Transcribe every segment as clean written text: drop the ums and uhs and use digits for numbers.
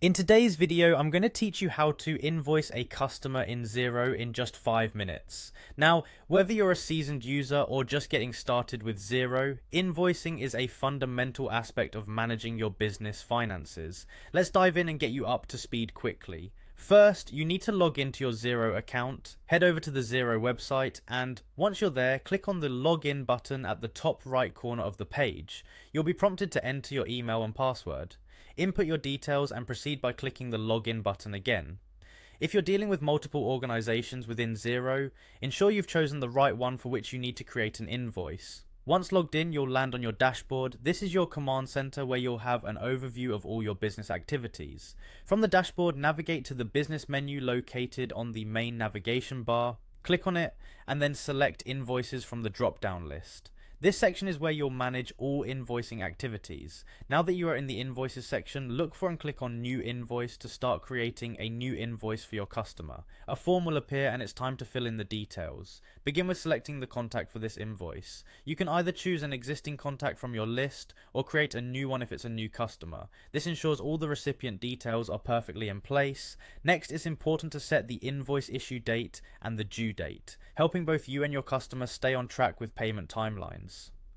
In today's video, I'm going to teach you how to invoice a customer in Xero in just 5 minutes. Now, whether you're a seasoned user or just getting started with Xero, invoicing is a fundamental aspect of managing your business finances. Let's dive in and get you up to speed quickly. First, you need to log into your Xero account, head over to the Xero website, and once you're there, click on the login button at the top right corner of the page. You'll be prompted to enter your email and password. Input your details and proceed by clicking the login button again. If you're dealing with multiple organizations within Xero, ensure you've chosen the right one for which you need to create an invoice. Once logged in, you'll land on your dashboard. This is your command center where you'll have an overview of all your business activities. From the dashboard, navigate to the business menu located on the main navigation bar, click on it, and then select invoices from the drop-down list. This section is where you'll manage all invoicing activities. Now that you are in the invoices section, look for and click on new invoice to start creating a new invoice for your customer. A form will appear and it's time to fill in the details. Begin with selecting the contact for this invoice. You can either choose an existing contact from your list or create a new one if it's a new customer. This ensures all the recipient details are perfectly in place. Next, it's important to set the invoice issue date and the due date, helping both you and your customer stay on track with payment timelines.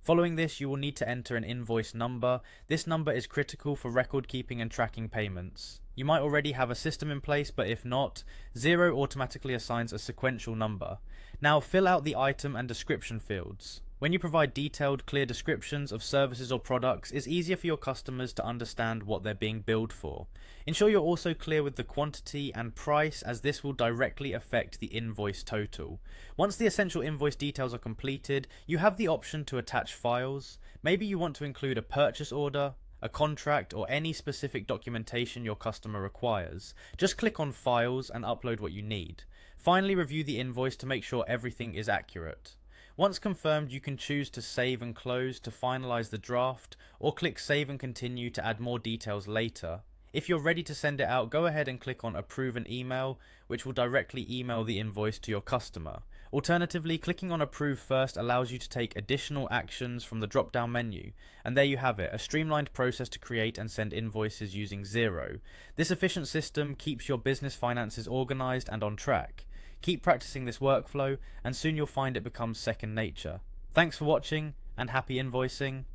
Following this, you will need to enter an invoice number. This number is critical for record keeping and tracking payments. You might already have a system in place, but if not, Xero automatically assigns a sequential number. Now fill out the item and description fields. When you provide detailed, clear descriptions of services or products, it's easier for your customers to understand what they're being billed for. Ensure you're also clear with the quantity and price, as this will directly affect the invoice total. Once the essential invoice details are completed, you have the option to attach files. Maybe you want to include a purchase order, a contract, or any specific documentation your customer requires. Just click on Files and upload what you need. Finally, review the invoice to make sure everything is accurate. Once confirmed, you can choose to save and close to finalize the draft, or click Save and Continue to add more details later. If you're ready to send it out, go ahead and click on Approve an Email, which will directly email the invoice to your customer. Alternatively, clicking on Approve first allows you to take additional actions from the drop-down menu. And there you have it, a streamlined process to create and send invoices using Xero. This efficient system keeps your business finances organized and on track. Keep practicing this workflow, and soon you'll find it becomes second nature. Thanks for watching, and happy invoicing.